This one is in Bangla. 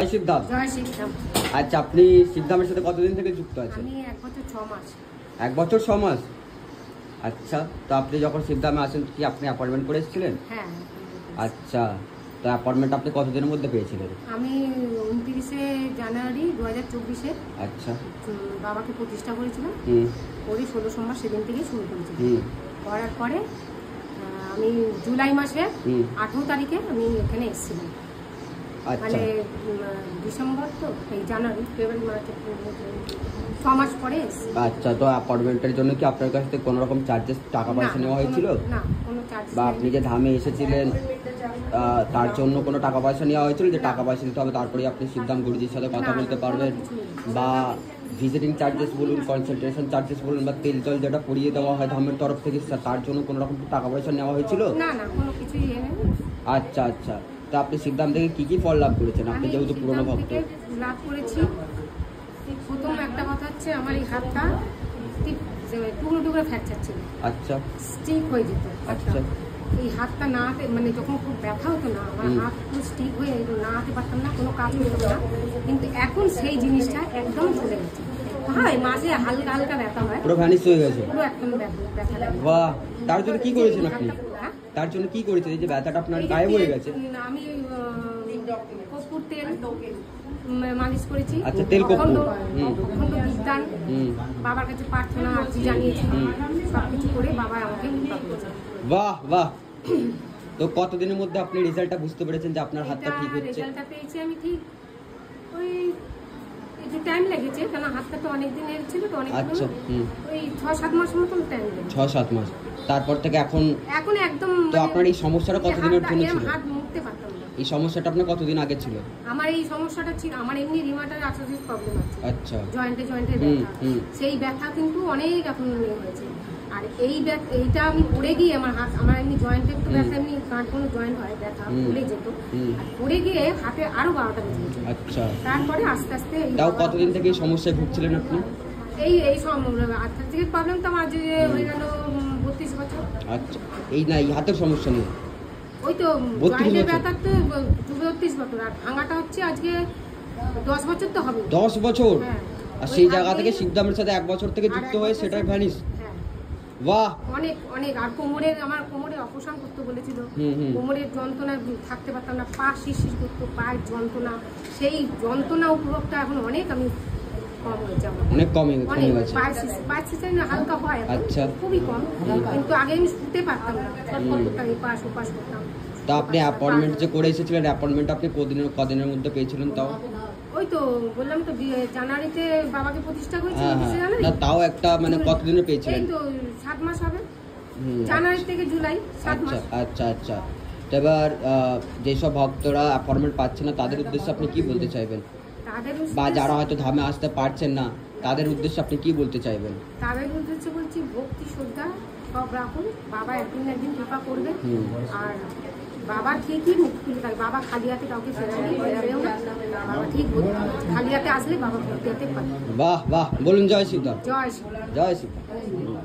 জয় শিবধাম। জয় শিবধাম। আচ্ছা, আপনি শিবধামের সাথে কতদিন থেকে যুক্ত আছেন? আমি 1 বছর 6 মাস। 1 বছর 6 মাস। আচ্ছা, তো আপনি যখন শিবধামে আসেন কি আপনি অ্যাপয়েন্টমেন্ট করে এসেছিলেন? হ্যাঁ। আচ্ছা, তো অ্যাপয়েন্টমেন্ট আপনি কতদিনের মধ্যে পেয়েছিলেন? আমি 29শে জানুয়ারি 2024-এ আচ্ছা, বাবাকে প্রতিষ্ঠা করেছিলাম। করে 16 সোমবার সেদিন থেকেই শুরু করেছিলাম। করার পরে আমি জুলাই মাসে 18 তারিখে আমি এখানে এসেছিলাম। মানে ডিসেম্বর তো এই জানুয়ারি ফেব্রুয়ারি মার্চ 6 মাস পরে এসেছি। আচ্ছা, তো অ্যাপয়েন্টমেন্টের জন্য কি আপনার কাছ থেকে কোনো রকম চার্জেস টাকা পয়সা নেওয়া হয়েছিল? না, কোনো চার্জ। বা আপনি যে ধামে এসেছিলেন তার জন্য কোনো টাকা পয়সা নেওয়া হয়েছিল যে টাকা পয়সা দিতে হবে তারপরে আপনি শিবধাম গুরুজির সাথে কথা বলতে পারবেন? বা ভিজিটিং চার্জেস বলুন, কনসালটেশন চার্জেস বলুন, বা তেল জল যেটা পরিয়ে দেওয়া হয় ধামের তরফ থেকে তার জন্য কোনো রকম টাকা পয়সা নেওয়া হয়েছিল? না, কোনো কিছুই নেই। আচ্ছা আচ্ছা, তো আপনি শিবধাম থেকে কি কি ফল লাভ করেছেন? আপনি যেহেতু পুরনো ভক্ত। লাভ করেছি, প্রথম একটা কথা হচ্ছে আমার এই হাতটা টুকরো টুকরো ফ্র্যাকচার ছিল। আচ্ছা, স্টিক হয়ে যেত। আচ্ছা, এই হাতটা নাড়াতে মানে যখন খুব ব্যথা হতো না, আমার হাত পুরো স্টিক হয়ে নাড়াতে পারতাম না, কোনো কাজ করতো না। কিন্তু এখন সেই জিনিসটা একদম চলে গেছে। হয় মাঝে হালকা হালকা ব্যথা হয়, পুরো ভ্যানিশ হয়ে গেছে, পুরো একদম ব্যথা লাগে। বাহ! তার জন্য কি করেছেন আপনি? তার জন্য কি করেছেন এই যে ব্যথাটা আপনার গায়েব হয়ে গেছে? আমি কর্পূর তেল মালিশ করেছি। আচ্ছা, তেল কর্পূর। অখণ্ড বিদ্যান, বাবার কাছে প্রার্থনা আরজি জানিয়েছি, সবকিছু করে বাবা আমাকে কৃপা করেছে। বাহ বাহ! তো কতদিনের মধ্যে আপনি রেজাল্টটা বুঝতে পেরেছেন যে আপনার হাতটা ঠিক হচ্ছে? রেজাল্টটা পেয়েছি আমি ঠিক ওই একটু টাইম লেগেছে, কারণ হাতটা তো অনেক দিনের ছিল তো, অনেক। আচ্ছা, ওই 6-7 মাস মতন টাইম লেগেছে। 6-7 মাস। তারপর থেকে এখন একদম। তো আপনার এই সমস্যাটা কতদিনের জন্য ছিল? হাত মুড়তে পারতাম না। এই সমস্যাটা আপনার কতদিন আগে ছিল? আমার এই সমস্যাটা ছিল, আমার এমনি রিমাটার আর্থ্রাইটিস প্রবলেম আছে। আচ্ছা, জয়েন্টে ব্যথা। সেই ব্যথা কিন্তু অনেক এখন হয়েছে। আর এইটা আমি পড়ে গিয়ে আমার এমনি জয়েন্টে একটু ব্যথা, এমনি গাঁট কোনো জয়েন্ট হয় ব্যথা পড়ে যেত, আর পড়ে গিয়ে হাতে আরো 12টা বেজে গেছে। আচ্ছা, তারপরে আস্তে আস্তে। তাও কতদিন থেকে এই সমস্যায় ভুগছিলেন আপনি? এই আর্থ্রাইটিস প্রবলেম তো আমার যে হয়ে গেল 32 বছর। আচ্ছা, এই না এই হাতের সমস্যা নেই? ওই তো জয়েন্টের ব্যথা তো 32 বছর, আর ভাঙাটা হচ্ছে আজকে 10 বছর তো হবে। 10 বছর? হ্যাঁ। আর সেই জায়গা থেকে শিবধামের সাথে 1 বছর থেকে যুক্ত হয়ে সেটাই ভ্যানিশ। বাহ! অনেক। আর আমার কোমরের অপসারণ করতে বলেছিল। কোমরের যন্ত্রণা থাকতে পারতাম না, পা শিরশির করতো, পায়ের যন্ত্রণা, সেই যন্ত্রণা উপভোগটা এখন অনেক আমি কম হয়েছে। অনেক কমে গেছে। পায়ের শিরশির হালকা হয়, আচ্ছা, খুবই কম। কিন্তু আগে আমি শুতে পারতাম না, ছটফট করতাম, এপাশ ওপাশ করতাম। তো আপনি অ্যাপয়েন্টমেন্ট যে করে এসেছিলেন, অ্যাপয়েন্টমেন্ট আপনি কদিনের মধ্যে পেয়েছিলেন তাও? ওই তো বললাম তো জানুয়ারিতে বাবাকে প্রতিষ্ঠা করেছি। না, তাও একটা মানে কতদিনে পেয়েছিলেন? এই তো 7 মাস হবে, জানুয়ারি থেকে জুলাই 7 মাস। আচ্ছা আচ্ছা। এবার যেসব ভক্তরা অ্যাপয়েন্টমেন্ট পাচ্ছে না তাদের উদ্দেশ্যে আপনি কি বলতে চাইবেন? বা যারা হয়তো ধামে আসতে পারছেন না তাদের উদ্দেশ্যে আপনি কি বলতে চাইবেন? তাদের উদ্দেশ্যে বলছি, ভক্তি শ্রদ্ধা সব রাখুন, বাবা একদিন কৃপা করবে। আর বাবা ঠিকই মুখ খুলে থাকে, বাবা খালি হাতে কাউকে ফেরাবেও না। বাবা ঠিক খালি হাতে আসলে বাবা ভক্তি হাতে পাবে। বাহ বাহ! বলুন জয় শিবধাম। জয় শিব। জয় শিবধাম।